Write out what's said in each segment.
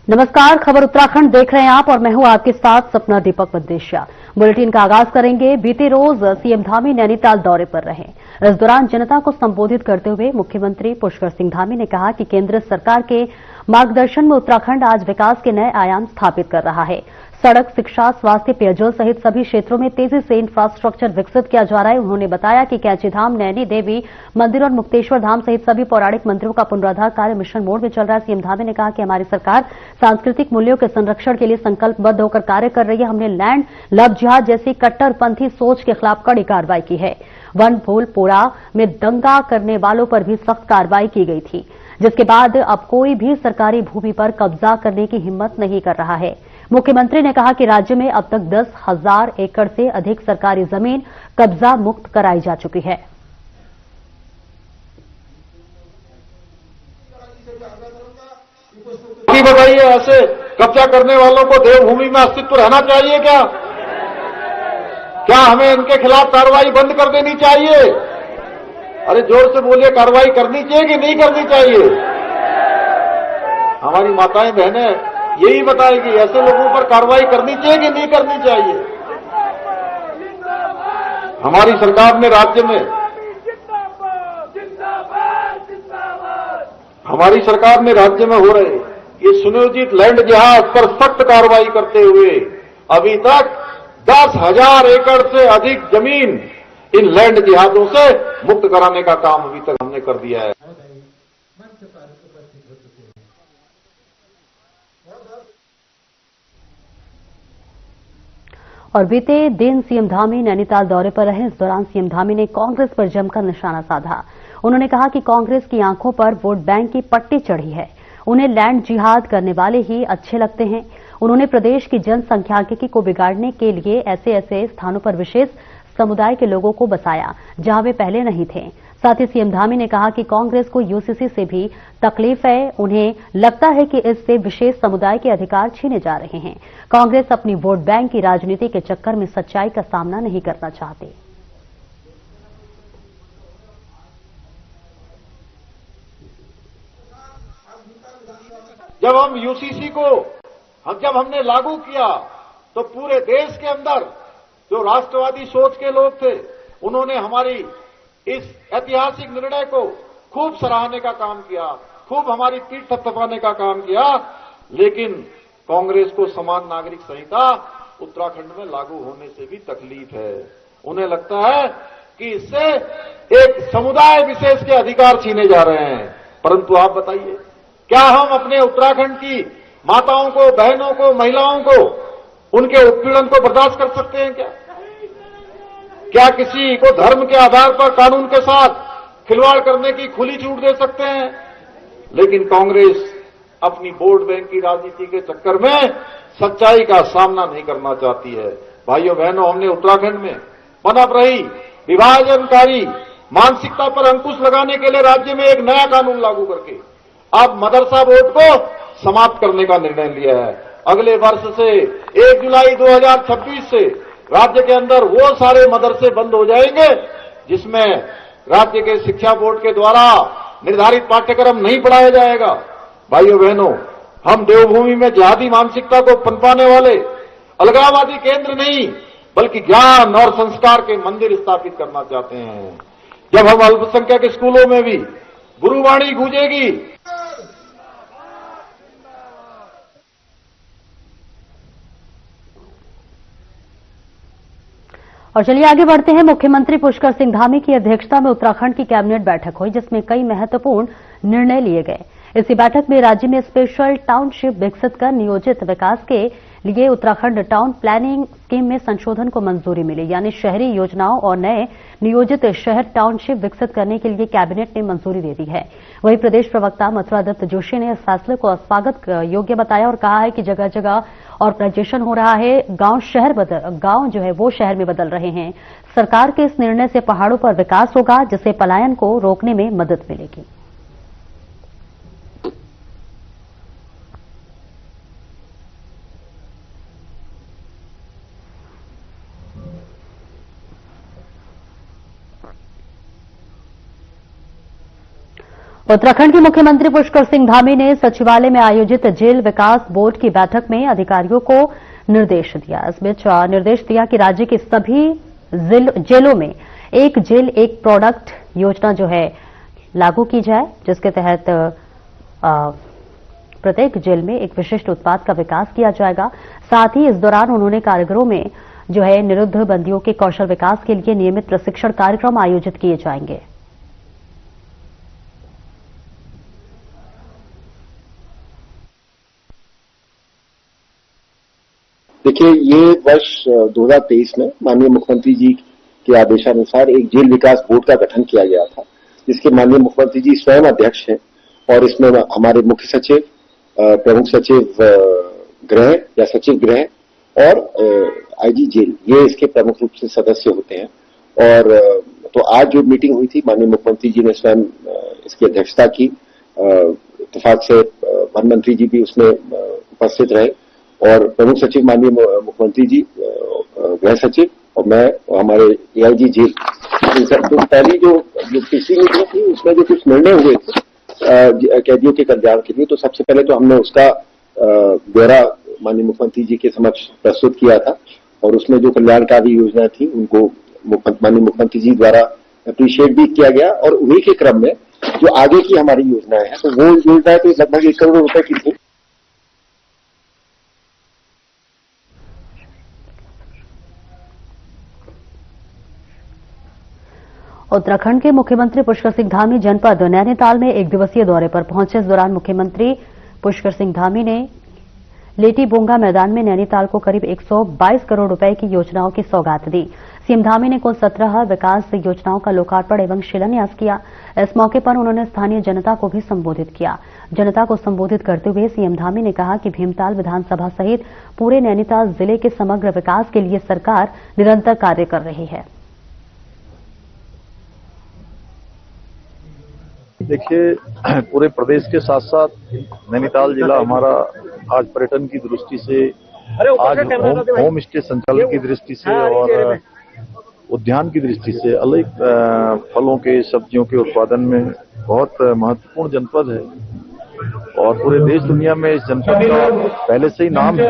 नमस्कार, खबर उत्तराखंड देख रहे हैं आप और मैं हूं आपके साथ सपना दीपक वद्देशिया। बुलेटिन का आगाज करेंगे। बीते रोज सीएम धामी नैनीताल दौरे पर रहे। इस दौरान जनता को संबोधित करते हुए मुख्यमंत्री पुष्कर सिंह धामी ने कहा कि केंद्र सरकार के मार्गदर्शन में उत्तराखंड आज विकास के नए आयाम स्थापित कर रहा है। सड़क, शिक्षा, स्वास्थ्य, पेयजल सहित सभी क्षेत्रों में तेजी से इंफ्रास्ट्रक्चर विकसित किया जा रहा है। उन्होंने बताया कि कैंची धाम, नैनी देवी मंदिर और मुक्तेश्वर धाम सहित सभी पौराणिक मंदिरों का पुनरुद्धार कार्य मिशन मोड में चल रहा है। सीएम धामी ने कहा कि हमारी सरकार सांस्कृतिक मूल्यों के संरक्षण के लिए संकल्पबद्ध होकर कार्य कर रही है। हमने लैंड लव जिहाद जैसी कट्टरपंथी सोच के खिलाफ कड़ी कार्रवाई की है। वन भूलपोरा में दंगा करने वालों पर भी सख्त कार्रवाई की गई थी, जिसके बाद अब कोई भी सरकारी भूमि पर कब्जा करने की हिम्मत नहीं कर रहा है। मुख्यमंत्री ने कहा कि राज्य में अब तक 10,000 एकड़ से अधिक सरकारी जमीन कब्जा मुक्त कराई जा चुकी है। बताइए, ऐसे कब्जा करने वालों को देवभूमि में अस्तित्व रहना चाहिए क्या? क्या हमें इनके खिलाफ कार्रवाई बंद कर देनी चाहिए? अरे जोर से बोलिए, कार्रवाई करनी चाहिए कि नहीं करनी चाहिए? हमारी माताएं बहनें यही बताएगी, ऐसे लोगों पर कार्रवाई करनी चाहिए कि नहीं करनी चाहिए? हमारी सरकार ने राज्य में हो रहे ये सुनियोजित लैंड जिहाद पर सख्त कार्रवाई करते हुए अभी तक 10,000 एकड़ से अधिक जमीन इन लैंड जिहादों से मुक्त कराने का काम अभी तक हमने कर दिया है। और बीते दिन सीएम धामी नैनीताल दौरे पर रहे। इस दौरान सीएम धामी ने कांग्रेस पर जमकर निशाना साधा। उन्होंने कहा कि कांग्रेस की आंखों पर वोट बैंक की पट्टी चढ़ी है। उन्हें लैंड जिहाद करने वाले ही अच्छे लगते हैं। उन्होंने प्रदेश की जनसंख्यांकिकी को बिगाड़ने के लिए ऐसे स्थानों पर विशेष समुदाय के लोगों को बसाया जहां वे पहले नहीं थे। साथ ही सीएम धामी ने कहा कि कांग्रेस को यूसीसी से भी तकलीफ है। उन्हें लगता है कि इससे विशेष समुदाय के अधिकार छीने जा रहे हैं। कांग्रेस अपनी वोट बैंक की राजनीति के चक्कर में सच्चाई का सामना नहीं करना चाहती। जब हम यूसीसी को जब हमने लागू किया तो पूरे देश के अंदर जो राष्ट्रवादी सोच के लोग थे, उन्होंने हमारी इस ऐतिहासिक निर्णय को खूब सराहने का काम किया, खूब हमारी पीठ थपथपाने का काम किया। लेकिन कांग्रेस को समान नागरिक संहिता उत्तराखंड में लागू होने से भी तकलीफ है। उन्हें लगता है कि इससे एक समुदाय विशेष के अधिकार छीने जा रहे हैं। परंतु आप बताइए, क्या हम अपने उत्तराखंड की माताओं को, बहनों को, महिलाओं को, उनके उत्पीड़न को बर्दाश्त कर सकते हैं क्या? क्या किसी को धर्म के आधार पर कानून के साथ खिलवाड़ करने की खुली छूट दे सकते हैं? लेकिन कांग्रेस अपनी वोट बैंक की राजनीति के चक्कर में सच्चाई का सामना नहीं करना चाहती है। भाइयों बहनों, हमने उत्तराखंड में पनप रही विभाजनकारी मानसिकता पर अंकुश लगाने के लिए राज्य में एक नया कानून लागू करके अब मदरसा बोर्ड को समाप्त करने का निर्णय लिया है। अगले वर्ष से 1 जुलाई 2026 से राज्य के अंदर वो सारे मदरसे बंद हो जाएंगे जिसमें राज्य के शिक्षा बोर्ड के द्वारा निर्धारित पाठ्यक्रम नहीं पढ़ाया जाएगा। भाइयों बहनों, हम देवभूमि में जिहादी मानसिकता को पनपाने वाले अलगाववादी केंद्र नहीं, बल्कि ज्ञान और संस्कार के मंदिर स्थापित करना चाहते हैं। जब हम अल्पसंख्यक स्कूलों में भी गुरुवाणी गूंजेगी। और चलिए आगे बढ़ते हैं। मुख्यमंत्री पुष्कर सिंह धामी की अध्यक्षता में उत्तराखंड की कैबिनेट बैठक हुई, जिसमें कई महत्वपूर्ण निर्णय लिए गए। इसी बैठक में राज्य में स्पेशल टाउनशिप विकसित कर नियोजित विकास के लिए उत्तराखंड टाउन प्लानिंग स्कीम में संशोधन को मंजूरी मिली, यानी शहरी योजनाओं और नए नियोजित शहर टाउनशिप विकसित करने के लिए कैबिनेट ने मंजूरी दे दी है। वहीं प्रदेश प्रवक्ता मथुरा दत्त जोशी ने इस फैसले को स्वागत योग्य बताया और कहा है कि जगह जगह ऑर्गेनाइजेशन हो रहा है, गांव जो है वो शहर में बदल रहे हैं। सरकार के इस निर्णय से पहाड़ों पर विकास होगा, जिससे पलायन को रोकने में मदद मिलेगी। उत्तराखंड के मुख्यमंत्री पुष्कर सिंह धामी ने सचिवालय में आयोजित जेल विकास बोर्ड की बैठक में अधिकारियों को निर्देश दिया। इस बीच निर्देश दिया कि राज्य की सभी जेलों में एक जेल एक प्रोडक्ट योजना जो है लागू की जाए, जिसके तहत प्रत्येक जेल में एक विशिष्ट उत्पाद का विकास किया जाएगा। साथ ही इस दौरान उन्होंने कारागारों में जो है निरुद्ध बंदियों के कौशल विकास के लिए नियमित प्रशिक्षण कार्यक्रम आयोजित किए जाएंगे। देखिए, ये वर्ष 2023 में माननीय मुख्यमंत्री जी के आदेशानुसार एक जेल विकास बोर्ड का गठन किया गया था, जिसके माननीय मुख्यमंत्री जी स्वयं अध्यक्ष हैं और इसमें हमारे मुख्य सचिव, प्रमुख सचिव गृह या सचिव गृह और आईजी जेल, ये इसके प्रमुख रूप से सदस्य होते हैं। और तो आज जो मीटिंग हुई थी, माननीय मुख्यमंत्री जी ने स्वयं इसकी अध्यक्षता की। इत्तेफाक से वन मंत्री जी भी उसमें उपस्थित रहे और प्रमुख सचिव माननीय मुख्यमंत्री जी, गृह सचिव और मैं और हमारे एआईजी जेल। तो पहली जो पिछली मीटिंग थी उसमें जो कुछ निर्णय हुए थे कैदियों के कल्याण के लिए, तो सबसे पहले तो हमने उसका ब्यौरा माननीय मुख्यमंत्री जी के समक्ष प्रस्तुत किया था और उसमें जो कल्याणकारी योजना थी उनको माननीय मुख्यमंत्री जी द्वारा अप्रिशिएट भी किया गया। और उन्हीं के क्रम में जो आगे की हमारी योजनाएं हैं, तो वो योजनाएं तो लगभग 1 करोड़ रुपए की थी। उत्तराखंड के मुख्यमंत्री पुष्कर सिंह धामी जनपद नैनीताल में एक दिवसीय दौरे पर पहुंचे। इस दौरान मुख्यमंत्री पुष्कर सिंह धामी ने लेटी बोंगा मैदान में नैनीताल को करीब 122 करोड़ रुपए की योजनाओं की सौगात दी। सीएम धामी ने कुल 17 विकास योजनाओं का लोकार्पण एवं शिलान्यास किया। इस मौके पर उन्होंने स्थानीय जनता को भी संबोधित किया। जनता को संबोधित करते हुए सीएम धामी ने कहा कि भीमताल विधानसभा सहित पूरे नैनीताल जिले के समग्र विकास के लिए सरकार निरंतर कार्य कर रही है। देखिए, पूरे प्रदेश के साथ साथ नैनीताल जिला हमारा आज पर्यटन की दृष्टि से, आज होम स्टे संचालन की दृष्टि से और उद्यान की दृष्टि से अलग फलों के, सब्जियों के उत्पादन में बहुत महत्वपूर्ण जनपद है और पूरे देश दुनिया में इस जनपद का पहले से ही नाम है।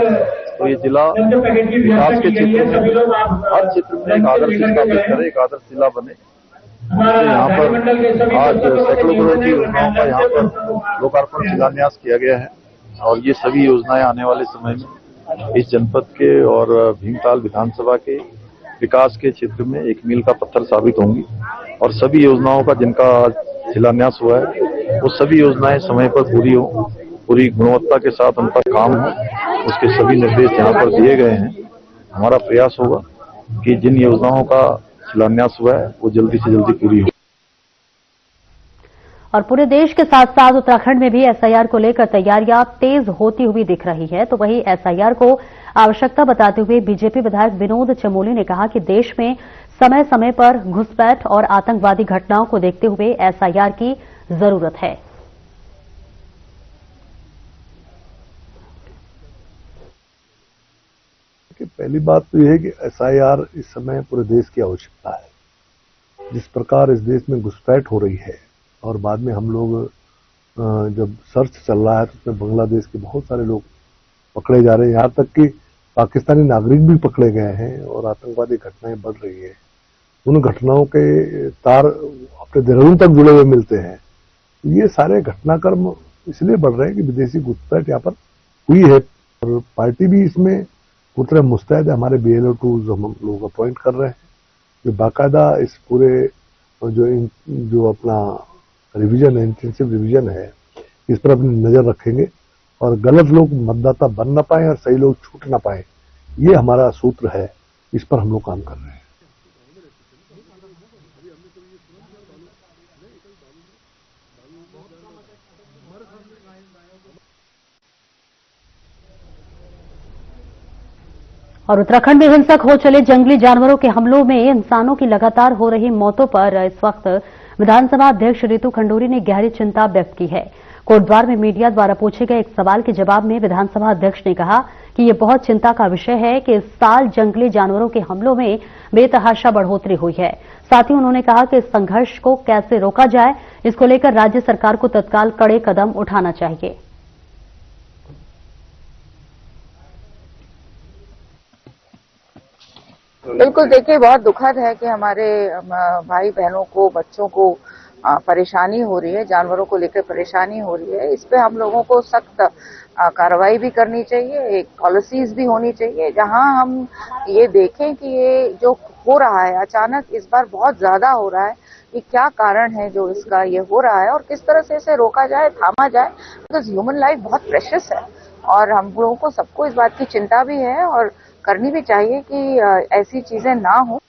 तो ये जिला विकास के क्षेत्र में हर क्षेत्र में एक आदर्श स्थापित करे, एक आदर्श जिला बने। यहाँ पर आज सैकड़ों करोड़ की योजनाओं का यहाँ पर लोकार्पण शिलान्यास किया गया है और ये सभी योजनाएं आने वाले समय में इस जनपद के और भीमताल विधानसभा के विकास के क्षेत्र में एक मील का पत्थर साबित होंगी और सभी योजनाओं का जिनका शिलान्यास हुआ है वो सभी योजनाएं समय पर पूरी हो, पूरी गुणवत्ता के साथ उनका काम हो, उसके सभी निर्देश यहाँ पर दिए गए हैं। हमारा प्रयास होगा कि जिन योजनाओं का शिलान्यास हुआ है वो जल्दी से जल्दी पूरी हो। और पूरे देश के साथ साथ उत्तराखंड में भी एसआईआर को लेकर तैयारियां तेज होती हुई दिख रही है। तो वहीं एसआईआर को आवश्यकता बताते हुए बीजेपी विधायक विनोद चमोली ने कहा कि देश में समय समय पर घुसपैठ और आतंकवादी घटनाओं को देखते हुए एसआईआर की जरूरत है। पहली बात तो यह है कि एसआईआर इस समय पूरे देश की आवश्यकता है। जिस प्रकार इस देश में घुसपैठ हो रही है और बाद में हम लोग जब सर्च चल रहा है तो उसमें बांग्लादेश के बहुत सारे लोग पकड़े जा रहे हैं, यहाँ तक कि पाकिस्तानी नागरिक भी पकड़े गए हैं और आतंकवादी घटनाएं बढ़ रही है। उन घटनाओं के तार अपने देहरादून तक जुड़े हुए मिलते हैं। ये सारे घटनाक्रम इसलिए बढ़ रहे हैं कि विदेशी घुसपैठ यहाँ पर हुई है और पार्टी भी इसमें पूरी तरह मुस्तैद है। हमारे BLO 2 जो हम लोग अपॉइंट कर रहे हैं, जो बाकायदा इस पूरे जो अपना रिवीजन है, इंटेंसिव रिवीजन है, इस पर अपनी नजर रखेंगे और गलत लोग मतदाता बन ना पाए और सही लोग छूट ना पाए, ये हमारा सूत्र है। इस पर हम लोग काम कर रहे हैं। और उत्तराखंड में हिंसक हो चले जंगली जानवरों के हमलों में इंसानों की लगातार हो रही मौतों पर इस वक्त विधानसभा अध्यक्ष रितु खंडूरी ने गहरी चिंता व्यक्त की है। कोटद्वार में मीडिया द्वारा पूछे गए एक सवाल के जवाब में विधानसभा अध्यक्ष ने कहा कि ये बहुत चिंता का विषय है कि इस साल जंगली जानवरों के हमलों में बेतहाशा बढ़ोतरी हुई है। साथ ही उन्होंने कहा कि इस संघर्ष को कैसे रोका जाए, इसको लेकर राज्य सरकार को तत्काल कड़े कदम उठाना चाहिए। बिल्कुल, देखिए बहुत दुखद है कि हमारे भाई बहनों को, बच्चों को परेशानी हो रही है, जानवरों को लेकर परेशानी हो रही है। इस पे हम लोगों को सख्त कार्रवाई भी करनी चाहिए, एक पॉलिसीज भी होनी चाहिए जहां हम ये देखें कि ये जो हो रहा है अचानक इस बार बहुत ज्यादा हो रहा है, कि क्या कारण है जो इसका ये हो रहा है और किस तरह से इसे रोका जाए, थामा जाए। बिकॉज ह्यूमन लाइफ बहुत प्रेशियस है और हम लोगों को सबको इस बात की चिंता भी है और करनी भी चाहिए कि ऐसी चीजें ना हो।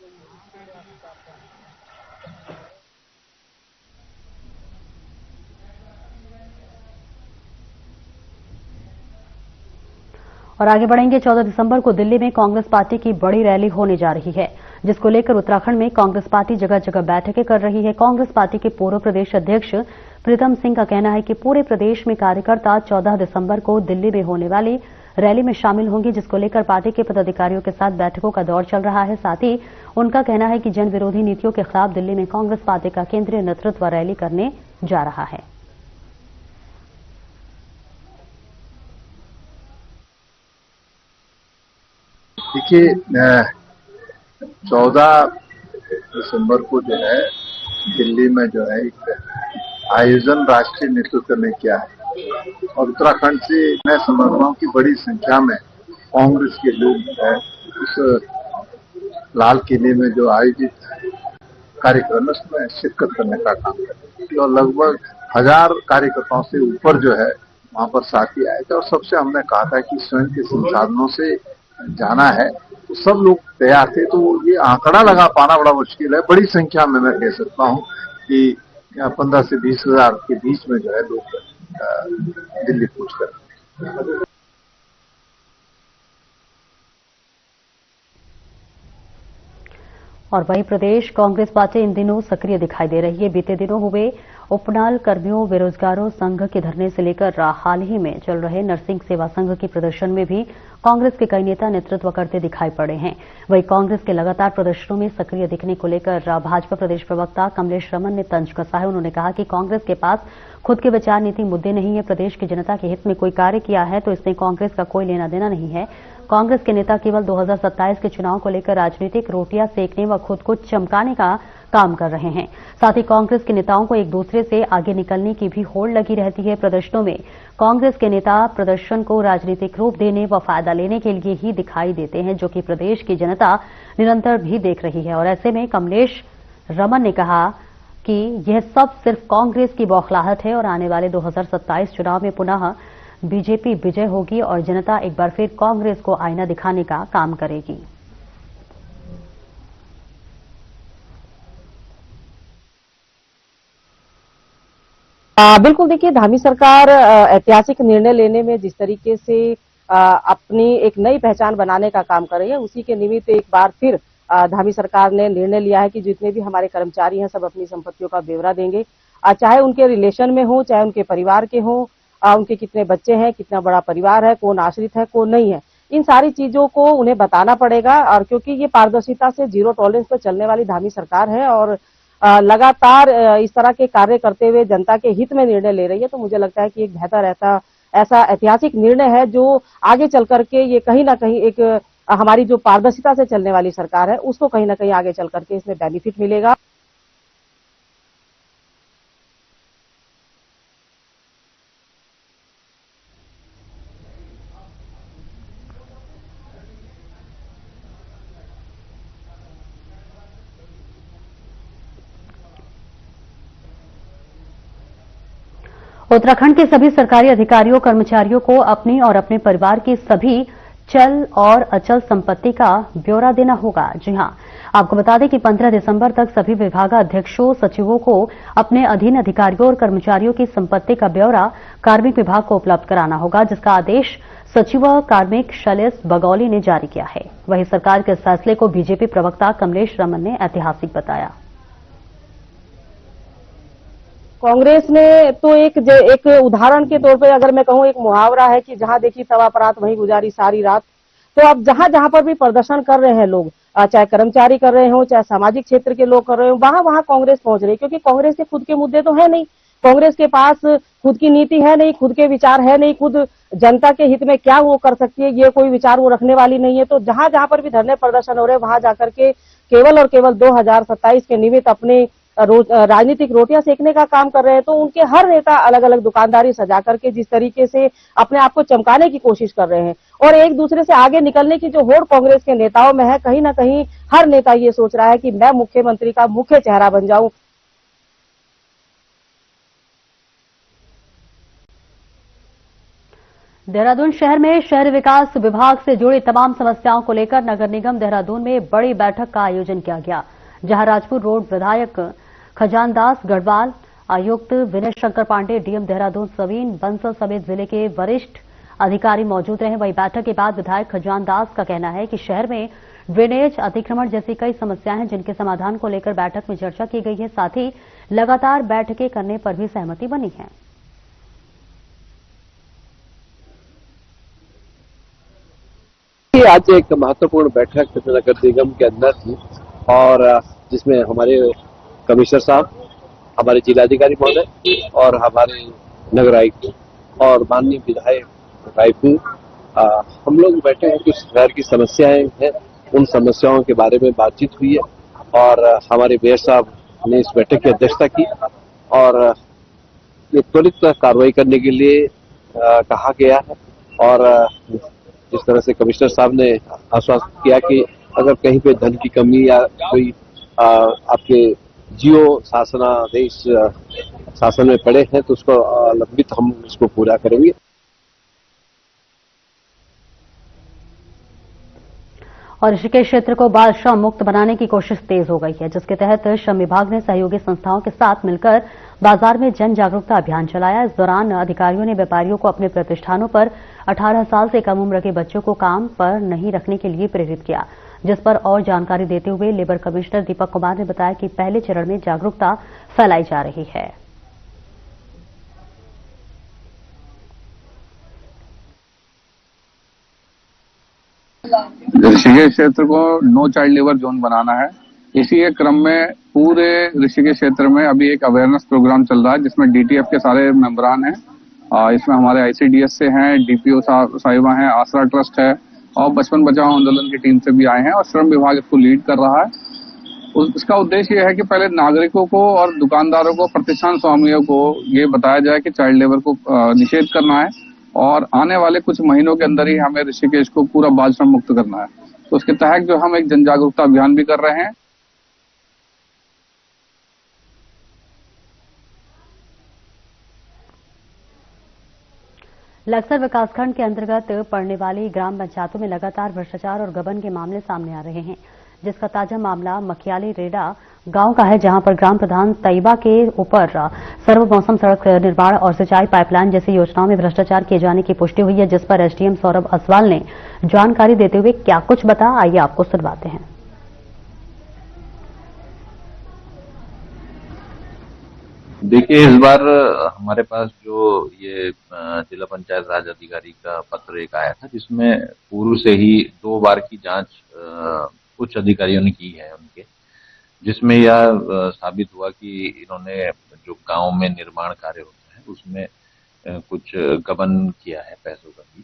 और आगे बढ़ेंगे। 14 दिसंबर को दिल्ली में कांग्रेस पार्टी की बड़ी रैली होने जा रही है, जिसको लेकर उत्तराखंड में कांग्रेस पार्टी जगह जगह बैठकें कर रही है। कांग्रेस पार्टी के पूर्व प्रदेश अध्यक्ष प्रीतम सिंह का कहना है कि पूरे प्रदेश में कार्यकर्ता 14 दिसंबर को दिल्ली में होने वाली रैली में शामिल होंगे, जिसको लेकर पार्टी के पदाधिकारियों के साथ बैठकों का दौर चल रहा है। साथ ही उनका कहना है कि जन विरोधी नीतियों के खिलाफ दिल्ली में कांग्रेस पार्टी का केंद्रीय नेतृत्व रैली करने जा रहा है। देखिए, 14 दिसंबर को जो है दिल्ली में जो है एक आयोजन राष्ट्रीय नेतृत्व ने किया है और उत्तराखंड से मैं समझ रहा हूँ कि बड़ी संख्या में कांग्रेस के लोग जो है उस लाल किले में जो आयोजित कार्यक्रम है उसमें शिरकत करने का काम करेंगे और लगभग 1000 कार्यकर्ताओं से ऊपर जो है वहां पर साथी आए थे और सबसे हमने कहा था कि स्वयं के संसाधनों से जाना है, तो सब लोग तैयार थे। तो ये आंकड़ा लगा पाना बड़ा मुश्किल है। बड़ी संख्या में मैं कह सकता हूँ कि 15 से 20 हजार के बीच में जो है लोग दिल्ली पहुंच कर। और वहीं प्रदेश कांग्रेस पार्टी इन दिनों सक्रिय दिखाई दे रही है। बीते दिनों हुए उपनाल कर्मियों बेरोजगारों संघ के धरने से लेकर हाल ही में चल रहे नरसिंह सेवा संघ के प्रदर्शन में भी कांग्रेस के कई नेता नेतृत्व करते दिखाई पड़े हैं। वहीं कांग्रेस के लगातार प्रदर्शनों में सक्रिय दिखने को लेकर भाजपा प्रदेश प्रवक्ता कमलेश रमन ने तंज कसा है। उन्होंने कहा कि कांग्रेस के पास खुद के विचार नीति मुद्दे नहीं है। प्रदेश की जनता के हित में कोई कार्य किया है तो इसमें कांग्रेस का कोई लेना देना नहीं है। कांग्रेस के नेता केवल 2027 के चुनाव को लेकर राजनीतिक रोटियां सेकने व खुद को चमकाने का काम कर रहे हैं। साथ ही कांग्रेस के नेताओं को एक दूसरे से आगे निकलने की भी होड़ लगी रहती है। प्रदर्शनों में कांग्रेस के नेता प्रदर्शन को राजनीतिक रूप देने व फायदा लेने के लिए ही दिखाई देते हैं, जो कि प्रदेश की जनता निरंतर भी देख रही है। और ऐसे में कमलेश रमन ने कहा कि यह सब सिर्फ कांग्रेस की बौखलाहट है और आने वाले 2027 चुनाव में पुनः बीजेपी विजय होगी और जनता एक बार फिर कांग्रेस को आईना दिखाने का काम करेगी। बिल्कुल, देखिए धामी सरकार ऐतिहासिक निर्णय लेने में जिस तरीके से अपनी एक नई पहचान बनाने का काम कर रही है, उसी के निमित्त एक बार फिर धामी सरकार ने निर्णय लिया है कि जितने भी हमारे कर्मचारी हैं सब अपनी संपत्तियों का ब्यौरा देंगे, चाहे उनके रिलेशन में हो, चाहे उनके परिवार के हो, उनके कितने बच्चे हैं, कितना बड़ा परिवार है, कौन आश्रित है, कौन नहीं है, इन सारी चीजों को उन्हें बताना पड़ेगा। और क्योंकि ये पारदर्शिता से जीरो टॉलरेंस पर चलने वाली धामी सरकार है और लगातार इस तरह के कार्य करते हुए जनता के हित में निर्णय ले रही है, तो मुझे लगता है कि एक बेहतर ऐसा ऐतिहासिक निर्णय है जो आगे चल करके ये कहीं ना कहीं एक हमारी जो पारदर्शिता से चलने वाली सरकार है उसको कहीं ना कहीं आगे चल करके इसमें बेनिफिट मिलेगा। उत्तराखंड के सभी सरकारी अधिकारियों कर्मचारियों को अपनी और अपने परिवार की सभी चल और अचल संपत्ति का ब्यौरा देना होगा। जी हां, आपको बता दें कि 15 दिसंबर तक सभी विभागाध्यक्षों सचिवों को अपने अधीन अधिकारियों और कर्मचारियों की संपत्ति का ब्यौरा कार्मिक विभाग को उपलब्ध कराना होगा, जिसका आदेश सचिव कार्मिक शैलेश बगौली ने जारी किया है। वहीं सरकार के इस फैसले को बीजेपी प्रवक्ता कमलेश रमन ने ऐतिहासिक बताया। कांग्रेस ने तो एक उदाहरण के तौर पे अगर मैं कहूँ, एक मुहावरा है कि जहां देखी तवा परात वहीं गुजारी सारी रात। तो अब जहां जहां पर भी प्रदर्शन कर रहे हैं लोग, चाहे कर्मचारी कर रहे हो, चाहे सामाजिक क्षेत्र के लोग कर रहे हो, वहां वहां कांग्रेस पहुंच रही है, क्योंकि कांग्रेस के खुद के मुद्दे तो है नहीं, कांग्रेस के पास खुद की नीति है नहीं, खुद के विचार है नहीं, खुद जनता के हित में क्या वो कर सकती है ये कोई विचार वो रखने वाली नहीं है। तो जहां जहां पर भी धरने प्रदर्शन हो रहे हैं वहां जाकर के केवल और केवल 2027 के निमित्त अपने राजनीतिक रोटियां सेकने का काम कर रहे हैं। तो उनके हर नेता अलग अलग दुकानदारी सजा करके जिस तरीके से अपने आप को चमकाने की कोशिश कर रहे हैं और एक दूसरे से आगे निकलने की जो होड़ कांग्रेस के नेताओं में है, कहीं ना कहीं हर नेता ये सोच रहा है कि मैं मुख्यमंत्री का मुख्य चेहरा बन जाऊं। देहरादून शहर में शहरी विकास विभाग से जुड़ी तमाम समस्याओं को लेकर नगर निगम देहरादून में बड़ी बैठक का आयोजन किया गया, जहां राजपुर रोड विधायक खजानदास गढ़वाल, आयुक्त विनय शंकर पांडे, डीएम देहरादून सवीन बंसल समेत जिले के वरिष्ठ अधिकारी मौजूद रहे। वहीं बैठक के बाद विधायक खजानदास का कहना है कि शहर में ड्रेनेज, अतिक्रमण जैसी कई समस्याएं हैं जिनके समाधान को लेकर बैठक में चर्चा की गई है। साथ ही लगातार बैठकें करने पर भी सहमति बनी है। आज एक महत्वपूर्ण बैठक नगर निगम के अंदर थी और जिसमें हमारे कमिश्नर साहब, हमारे जिलाधिकारी महोदय और हमारे नगर आयुक्त और माननीय विधायक रायपुर, हम लोग बैठे हैं। कुछ शहर की समस्याएं हैं, उन समस्याओं के बारे में बातचीत हुई है और हमारे मेयर साहब ने इस बैठक की अध्यक्षता की और ये त्वरित कार्रवाई करने के लिए कहा गया है। और जिस तरह से कमिश्नर साहब ने आश्वासन किया कि अगर कहीं पे धन की कमी या कोई आपके जियो शासनादेश शासन में पड़े हैं तो उसको लंबित हम इसको पूरा करेंगे। और ऋषिकेश क्षेत्र को बाल श्रम मुक्त बनाने की कोशिश तेज हो गई है, जिसके तहत श्रम विभाग ने सहयोगी संस्थाओं के साथ मिलकर बाजार में जन जागरूकता अभियान चलाया। इस दौरान अधिकारियों ने व्यापारियों को अपने प्रतिष्ठानों पर 18 साल से कम उम्र के बच्चों को काम पर नहीं रखने के लिए प्रेरित किया, जिस पर और जानकारी देते हुए लेबर कमिश्नर दीपक कुमार ने बताया कि पहले चरण में जागरूकता फैलाई जा रही है। ऋषिकेश क्षेत्र को नो चाइल्ड लेबर जोन बनाना है। इसी के क्रम में पूरे ऋषिकेश क्षेत्र में अभी एक अवेयरनेस प्रोग्राम चल रहा है जिसमें डीटीएफ के सारे मेंबरान हैं। इसमें हमारे आईसीडीएस से हैं, डीपीओ साहिबा हैं, आसरा ट्रस्ट है और बचपन बचाओ आंदोलन की टीम से भी आए हैं और श्रम विभाग इसको लीड कर रहा है। इसका उद्देश्य यह है कि पहले नागरिकों को और दुकानदारों को, प्रतिष्ठान स्वामियों को ये बताया जाए कि चाइल्ड लेबर को निषेध करना है और आने वाले कुछ महीनों के अंदर ही हमें ऋषिकेश को पूरा बाल श्रम मुक्त करना है। तो उसके तहत जो हम एक जन जागरूकता अभियान भी कर रहे हैं। लक्सर विकासखंड के अंतर्गत पड़ने वाली ग्राम पंचायतों में लगातार भ्रष्टाचार और गबन के मामले सामने आ रहे हैं, जिसका ताजा मामला मखियाली रेडा गांव का है, जहां पर ग्राम प्रधान तैयबा के ऊपर सर्व मौसम सड़क निर्माण और सिंचाई पाइपलाइन जैसी योजनाओं में भ्रष्टाचार किए जाने की पुष्टि हुई है, जिस पर एसडीएम सौरभ असवाल ने जानकारी देते हुए क्या कुछ बताया, आइए आपको सुनवाते हैं। देखिए, इस बार हमारे पास जो ये जिला पंचायत राज अधिकारी का पत्र एक आया था, जिसमें पूर्व से ही 2 बार की जांच कुछ अधिकारियों ने की है उनके, जिसमें यह साबित हुआ कि इन्होंने जो गांव में निर्माण कार्य होते हैं उसमें कुछ गबन किया है पैसों का भी।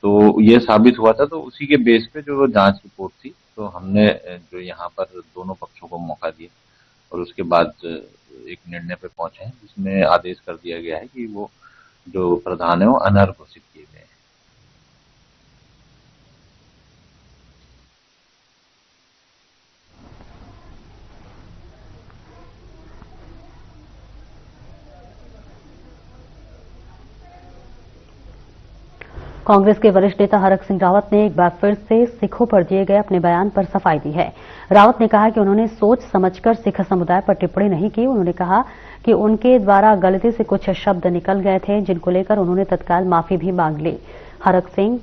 तो ये साबित हुआ था, तो उसी के बेस पे जो जांच रिपोर्ट थी, तो हमने जो यहाँ पर दोनों पक्षों को मौका दिया और उसके बाद एक निर्णय पे पहुंचे हैं, जिसमें आदेश कर दिया गया है कि वो जो प्रधान है वो अनर्ह घोषित किए गए हैं। कांग्रेस के वरिष्ठ नेता हरक सिंह रावत ने एक बार फिर से सिखों पर दिए गए अपने बयान पर सफाई दी है। रावत ने कहा कि उन्होंने सोच समझकर सिख समुदाय पर टिप्पणी नहीं की। उन्होंने कहा कि उनके द्वारा गलती से कुछ शब्द निकल गए थे, जिनको लेकर उन्होंने तत्काल माफी भी मांग ली। हरक सिंह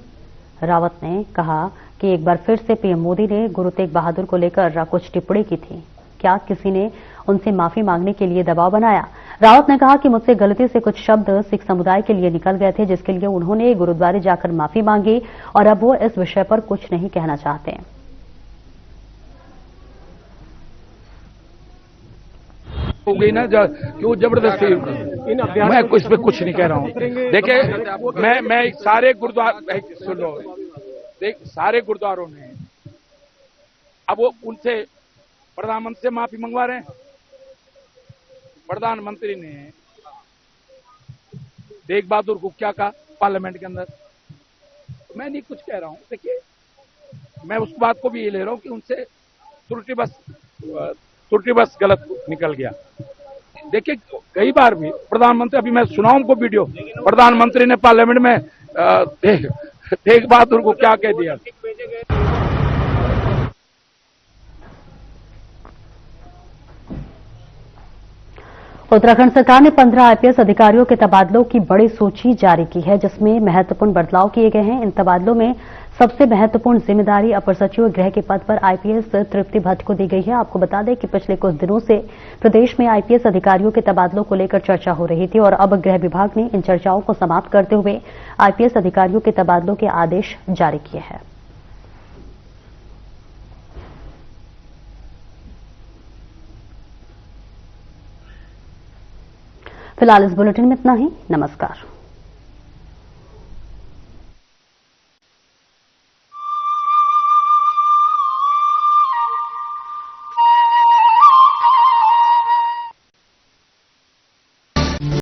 रावत ने कहा कि एक बार फिर से पीएम मोदी ने गुरु तेग बहादुर को लेकर कुछ टिप्पणी की थी। क्या किसी ने उनसे माफी मांगने के लिए दबाव बनाया। रावत ने कहा कि मुझसे गलती से कुछ शब्द सिख समुदाय के लिए निकल गए थे, जिसके लिए उन्होंने गुरुद्वारे जाकर माफी मांगी और अब वो इस विषय पर कुछ नहीं कहना चाहते। हो गई ना क्यों जबरदस्ती, मैं कुछ पे कुछ नहीं कह रहा हूँ। देखिए मैं सारे गुरुद्वारा सुन लो, देख सारे गुरुद्वारों ने अब वो उनसे प्रधानमंत्री से माफी मंगवा रहे हैं। प्रधानमंत्री ने तेग बहादुर को क्या कहा पार्लियामेंट के अंदर, मैं नहीं कुछ कह रहा हूँ। देखिए मैं उस बात को भी ये ले रहा हूँ कि उनसे त्रुटि बस गलत निकल गया। देखिए कई बार भी प्रधानमंत्री, अभी मैं सुनाऊं उनको वीडियो, प्रधानमंत्री ने पार्लियामेंट में तेग बहादुर को क्या कह दिया। उत्तराखंड सरकार ने 15 आईपीएस अधिकारियों के तबादलों की बड़ी सूची जारी की है, जिसमें महत्वपूर्ण बदलाव किए गए हैं। इन तबादलों में सबसे महत्वपूर्ण जिम्मेदारी अपर सचिव गृह के पद पर आईपीएस तृप्ति भट्ट को दी गई है। आपको बता दें कि पिछले कुछ दिनों से प्रदेश में आईपीएस अधिकारियों के तबादलों को लेकर चर्चा हो रही थी और अब गृह विभाग ने इन चर्चाओं को समाप्त करते हुए आईपीएस अधिकारियों के तबादलों के आदेश जारी किए हैं। फिलहाल इस बुलेटिन में इतना ही। नमस्कार।